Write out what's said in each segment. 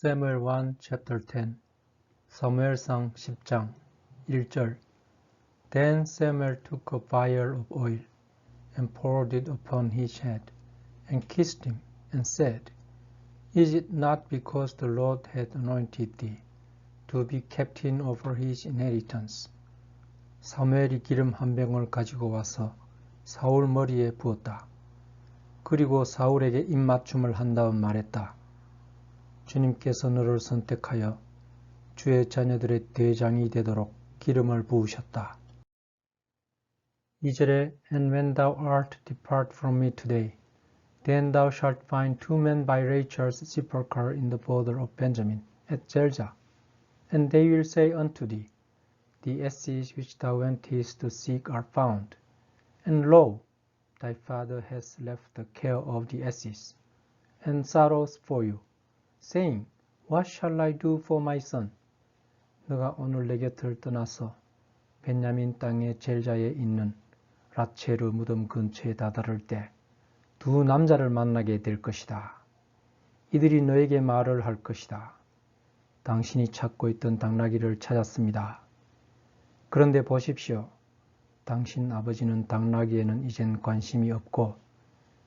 Samuel 1 chapter 10 사무엘상 10장 1절 Then Samuel took a vial of oil and poured it upon his head and kissed him and said, Is it not because the Lord had anointed thee to be captain over his inheritance? 사무엘이 기름 한 병을 가지고 와서 사울 머리에 부었다. 그리고 사울에게 입맞춤을 한 다음 말했다. 주님께서 너를 선택하여 주의 자녀들의 대장이 되도록 기름을 부으셨다. 2절에 And when thou art depart from me today, then thou shalt find 2 men by Rachel's sepulchre in the border of Benjamin at Zelzah. And they will say unto thee, The asses which thou wentest to seek are found. And lo, thy father has left the care of the asses, and sorrows for you, saying, What shall I do for my son? 너가 오늘 내 곁을 떠나서 베냐민 땅의 젤자에 있는 라첼의 무덤 근처에 다다를 때 두 남자를 만나게 될 것이다. 이들이 너에게 말을 할 것이다. 당신이 찾고 있던 당나귀를 찾았습니다. 그런데 보십시오. 당신 아버지는 당나귀에는 이젠 관심이 없고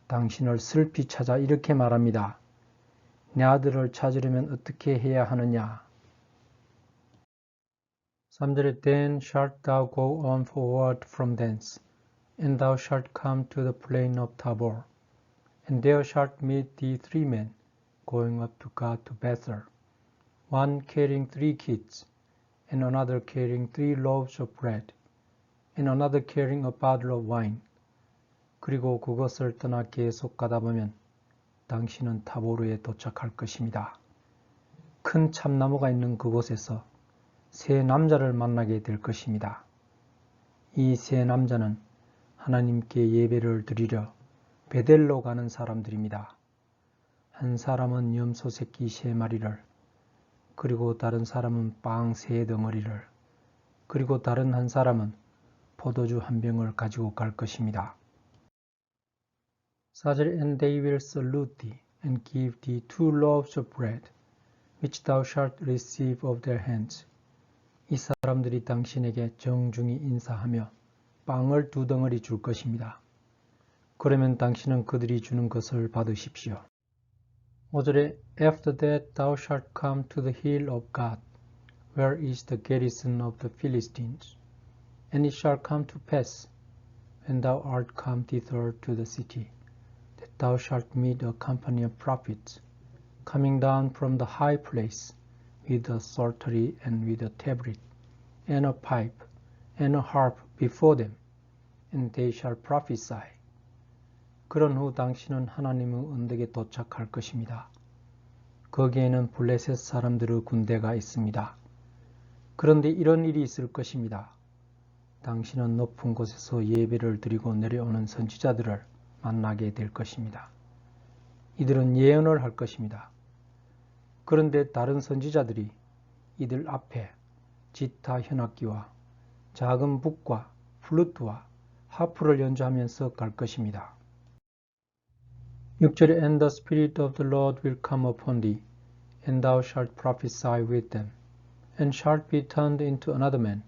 당신을 슬피 찾아 이렇게 말합니다. 내 아들을 찾으려면 어떻게 해야 하느냐? 3절에 Then shalt thou go on forward from thence, and thou shalt come to the plain of Tabor, and there shalt meet thee 3 men going up to God to Bethel, one carrying 3 kids, and another carrying 3 loaves of bread, and another carrying a bottle of wine. 그리고 그것을 떠나 계속 가다 보면 당신은 타보르에 도착할 것입니다. 큰 참나무가 있는 그곳에서 3 남자를 만나게 될 것입니다. 이 3 남자는 하나님께 예배를 드리려 베델로 가는 사람들입니다. 한 사람은 염소 새끼 3마리를, 그리고 다른 사람은 빵 3덩어리를, 그리고 다른 한 사람은 포도주 1병을 가지고 갈 것입니다. 4절 And they will salute thee, and give thee 2 loaves of bread, which thou shalt receive of their hands. 이 사람들이 당신에게 정중히 인사하며 빵을 2덩어리 줄 것입니다. 그러면 당신은 그들이 주는 것을 받으십시오. 5절에 After that thou shalt come to the hill of God, where is the garrison of the Philistines. And it shall come to pass, when thou art come thither to the city, that thou shalt meet a company of prophets, coming down from the high place, with a psaltery and with a tabret, and a pipe, and a harp before them, and they shall prophesy. 그런 후 당신은 하나님의 언덕에 도착할 것입니다. 거기에는 블레셋 사람들의 군대가 있습니다. 그런데 이런 일이 있을 것입니다. 당신은 높은 곳에서 예배를 드리고 내려오는 선지자들을 만나게 될 것입니다. 이들은 예언을 할 것입니다. 그런데 다른 선지자들이 이들 앞에 지타 현악기와 작은 북과 플루트와 하프를 연주하면서 갈 것입니다. 6절에 And the Spirit of the Lord will come upon thee, and thou shalt prophesy with them, and shalt be turned into another man.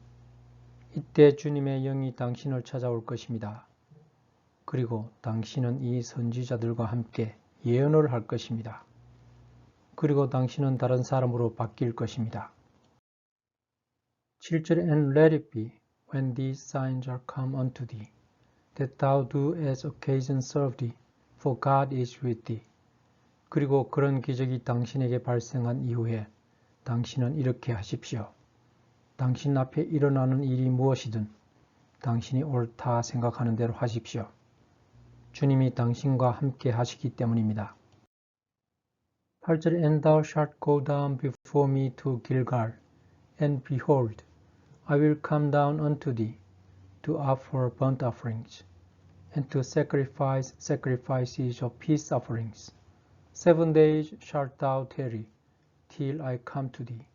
이때 주님의 영이 당신을 찾아올 것입니다. 그리고 당신은 이 선지자들과 함께 예언을 할 것입니다. 그리고 당신은 다른 사람으로 바뀔 것입니다. 7절에 And let it be, when these signs are come unto thee, that thou do as occasion serve thee, for God is with thee. 그리고 그런 기적이 당신에게 발생한 이후에 당신은 이렇게 하십시오. 당신 앞에 일어나는 일이 무엇이든 당신이 옳다 생각하는 대로 하십시오. 주님이 당신과 함께 하시기 때문입니다. 8절에 And thou shalt go down before me to Gilgal, and behold, I will come down unto thee, to offer burnt offerings, and to sacrifice sacrifices of peace offerings. 7 days shalt thou tarry, till I come to thee,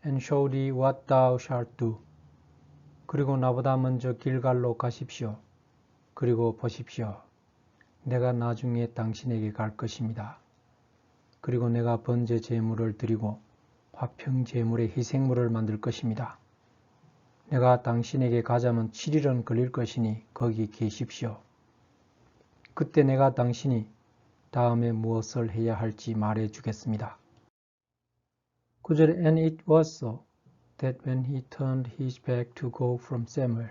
and show thee what thou shalt do. 그리고 나보다 먼저 길갈로 가십시오. 그리고 보십시오. 내가 나중에 당신에게 갈 것입니다. 그리고 내가 번제 제물을 드리고 화평 제물의 희생물을 만들 것입니다. 내가 당신에게 가자면 7일은 걸릴 것이니 거기 계십시오. 그때 내가 당신이 다음에 무엇을 해야 할지 말해 주겠습니다. 9절에 And it was so that when he turned his back to go from Samuel,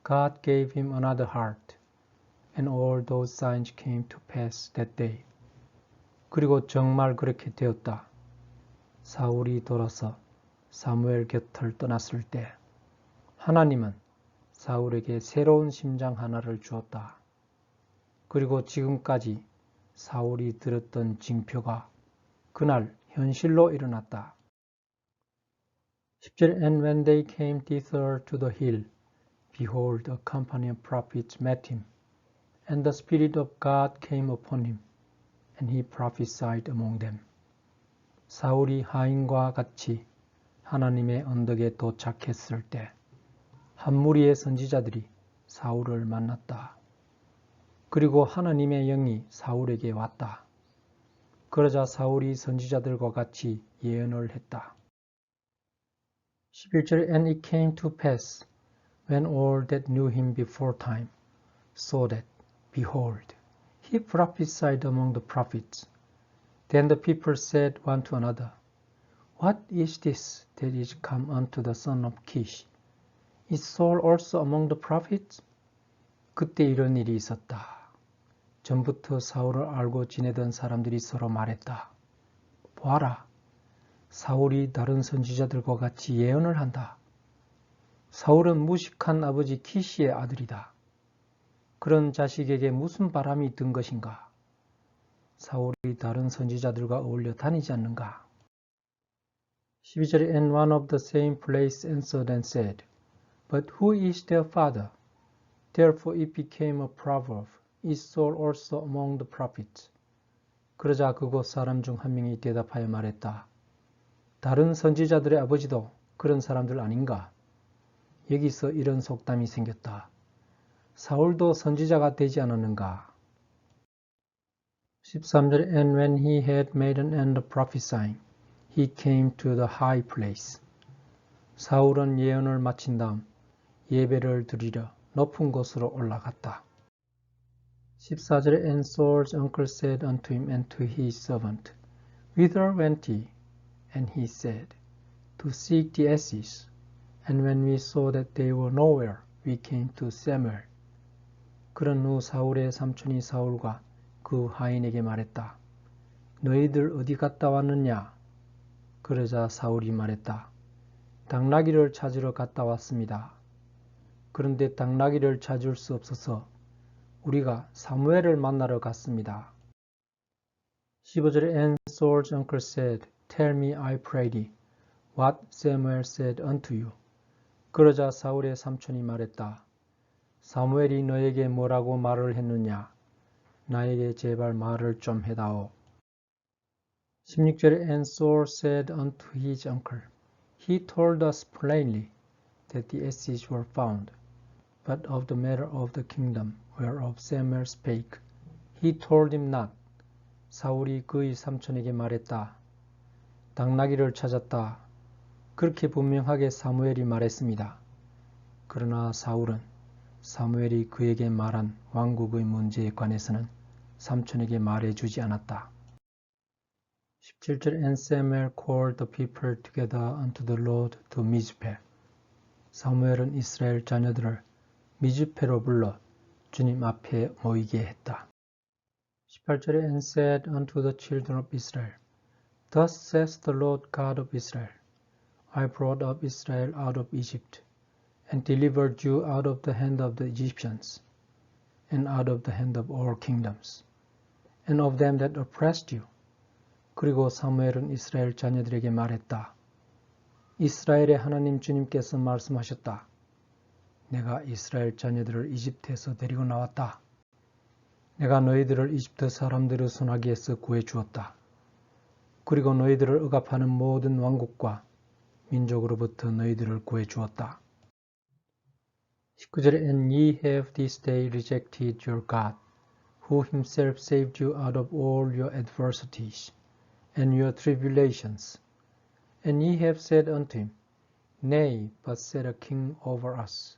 God gave him another heart, and all those signs came to pass that day. 그리고 정말 그렇게 되었다. 사울이 돌아서 사무엘 곁을 떠났을 때 하나님은 사울에게 새로운 심장 하나를 주었다. 그리고 지금까지 사울이 들었던 징표가 그날 현실로 일어났다. 10절 And when they came thither to the hill, behold, a company of prophets met him, and the Spirit of God came upon him, and he prophesied among them. 사울이 하인과 같이 하나님의 언덕에 도착했을 때 한 무리의 선지자들이 사울을 만났다. 그리고 하나님의 영이 사울에게 왔다. 그러자 사울이 선지자들과 같이 예언을 했다. 11절 And it came to pass when all that knew him before time saw that, behold, he prophesied among the prophets. Then the people said one to another, What is this that is come unto the son of Kish? Is Saul also among the prophets? 그때 이런 일이 있었다. 전부터 사울을 알고 지내던 사람들이 서로 말했다. 보아라, 사울이 다른 선지자들과 같이 예언을 한다. 사울은 무식한 아버지 키시의 아들이다. 그런 자식에게 무슨 바람이 든 것인가? 사울이 다른 선지자들과 어울려 다니지 않는가? 12절에 And one of the same place answered and said, But who is their father? Therefore it became a proverb, Is Saul also among the prophets? 그러자 그곳 사람 중 한 명이 대답하여 말했다. 다른 선지자들의 아버지도 그런 사람들 아닌가? 여기서 이런 속담이 생겼다. 사울도 선지자가 되지 않았는가? 13절 And when he had made an end of prophesying, he came to the high place. 사울은 예언을 마친 다음 예배를 드리려 높은 곳으로 올라갔다. 14절에 And Saul's uncle said unto him and to his servant, Whither went ye? And he said, To seek the asses. And when we saw that they were nowhere, we came to Samuel. 그런 후 사울의 삼촌이 사울과 그 하인에게 말했다. 너희들 어디 갔다 왔느냐? 그러자 사울이 말했다. 당나귀를 찾으러 갔다 왔습니다. 그런데 당나귀를 찾을 수 없어서 우리가 사무엘을 만나러 갔습니다. 15절에 And Saul's uncle said, Tell me, I pray thee, what Samuel said unto you. 그러자 사울의 삼촌이 말했다. 사무엘이 너에게 뭐라고 말을 했느냐? 나에게 제발 말을 좀 해다오. 16절에 And Saul said unto his uncle, He told us plainly that the asses were found, but of the matter of the kingdom whereof Samuel spake, he told him not. 사울이 그의 삼촌에게 말했다. 당나귀를 찾았다. 그렇게 분명하게 사무엘이 말했습니다. 그러나 사울은 사무엘이 그에게 말한 왕국의 문제에 관해서는 삼촌에게 말해주지 않았다. 17절 And Samuel called the people together unto the Lord to Mizpeh. 사무엘은 이스라엘 자녀들을 미즈페로 불러 주님 앞에 모이게 했다. 18절에 And said unto the children of Israel, Thus says the Lord God of Israel, I brought up Israel out of Egypt, and delivered you out of the hand of the Egyptians, and out of the hand of all kingdoms, and of them that oppressed you. 그리고 사무엘은 이스라엘 자녀들에게 말했다. 이스라엘의 하나님 주님께서 말씀하셨다. 내가 이스라엘 자녀들을 이집트에서 데리고 나왔다. 내가 너희들을 이집트 사람들의 손아귀에서 구해주었다. 그리고 너희들을 억압하는 모든 왕국과 민족으로부터 너희들을 구해주었다. 19절에 And ye have this day rejected your God, who himself saved you out of all your adversities, and your tribulations. And ye have said unto him, Nay, but set a king over us.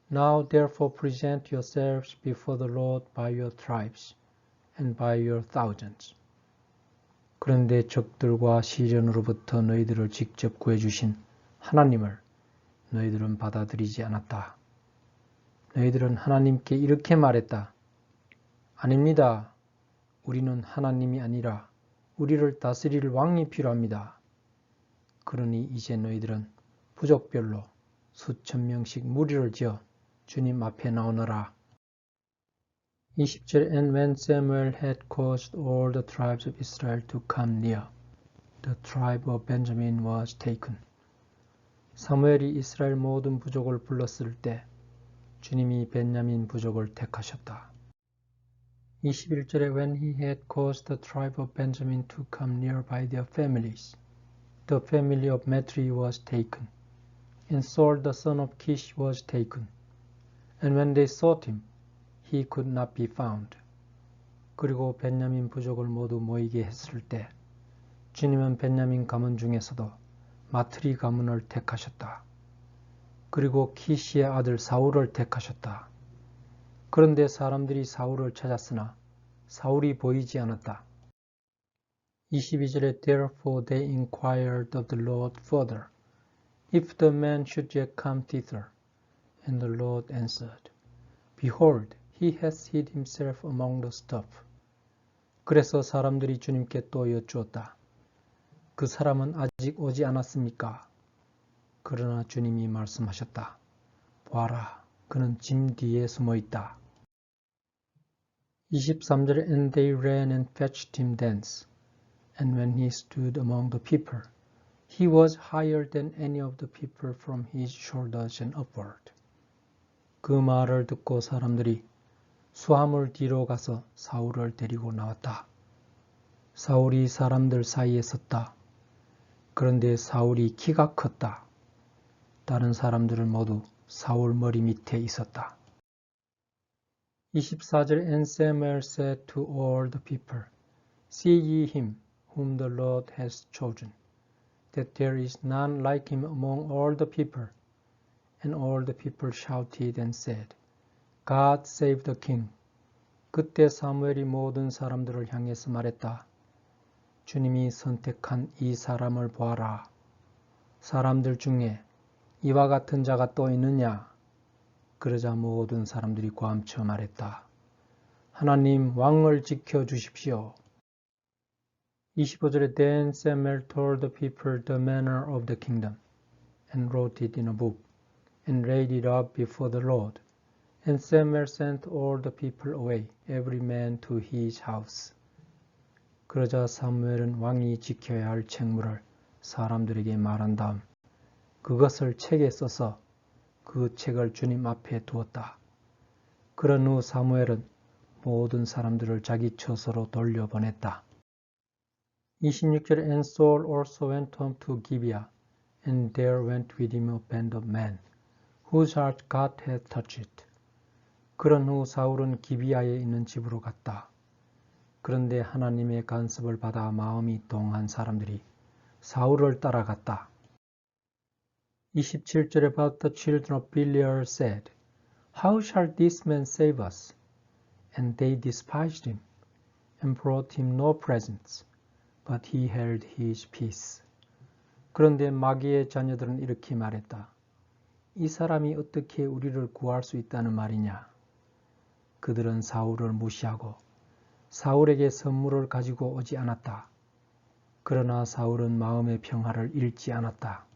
Now therefore present yourselves before the Lord by your tribes and by your thousands. 그런데 적들과 시련으로부터 너희들을 직접 구해주신 하나님을 너희들은 받아들이지 않았다. 너희들은 하나님께 이렇게 말했다. 아닙니다. 우리는 하나님이 아니라 우리를 다스릴 왕이 필요합니다. 그러니 이제 너희들은 부족별로 수천 명씩 무리를 지어 주님 앞에 나오너라. 20절 And when Samuel had caused all the tribes of Israel to come near, the tribe of Benjamin was taken. 사무엘이 이스라엘 모든 부족을 불렀을 때 주님이 베냐민 부족을 택하셨다. 21절에 When he had caused the tribe of Benjamin to come near by their families, the family of Matri was taken, and Saul the son of Kish was taken. And when they sought him, he could not be found. 그리고 베냐민 부족을 모두 모이게 했을 때 주님은 베냐민 가문 중에서도 마트리 가문을 택하셨다. 그리고 키시의 아들 사울을 택하셨다. 그런데 사람들이 사울을 찾았으나 사울이 보이지 않았다. 22절에 Therefore they inquired of the Lord further, if the man should yet come thither. And the Lord answered, Behold, he hath hid himself among the stuff. 그래서 사람들이 주님께 또 여쭈었다. 그 사람은 아직 오지 않았습니까? 그러나 주님이 말씀하셨다. 보아라, 그는 짐 뒤에 숨어 있다. 23절에 And they ran and fetched him thence. And when he stood among the people, he was higher than any of the people from his shoulders and upward. 그 말을 듣고 사람들이 수하물 뒤로 가서 사울을 데리고 나왔다. 사울이 사람들 사이에 섰다. 그런데 사울이 키가 컸다. 다른 사람들은 모두 사울 머리 밑에 있었다. 24절 And Samuel said to all the people, See ye him whom the Lord has chosen, that there is none like him among all the people. And all the people shouted and said, God save the king. 그때 사무엘이 모든 사람들을 향해서 말했다. 주님이 선택한 이 사람을 보아라. 사람들 중에 이와 같은 자가 또 있느냐? 그러자 모든 사람들이 고함쳐 말했다. 하나님 왕을 지켜주십시오. 25절에 Then Samuel told the people the manner of the kingdom, and wrote it in a book, and laid it up before the Lord. And Samuel sent all the people away, every man to his house. 그러자 사무엘은 왕이 지켜야 할 책무를 사람들에게 말한 다음 그것을 책에 써서 그 책을 주님 앞에 두었다. 그런 후 사무엘은 모든 사람들을 자기 처소로 돌려보냈다. 26절에 And Saul also went home to Gibeah, and there went with him a band of men, whose heart God had touched. 그런 후 사울은 기비아에 있는 집으로 갔다. 그런데 하나님의 간섭을 받아 마음이 동한 사람들이 사울을 따라갔다. 27절에 But the children of Belial said, How shall this man save us? And they despised him, and brought him no presents, but he held his peace. 그런데 마귀의 자녀들은 이렇게 말했다. 이 사람이 어떻게 우리를 구할 수 있다는 말이냐? 그들은 사울을 무시하고 사울에게 선물을 가지고 오지 않았다. 그러나 사울은 마음의 평화를 잃지 않았다.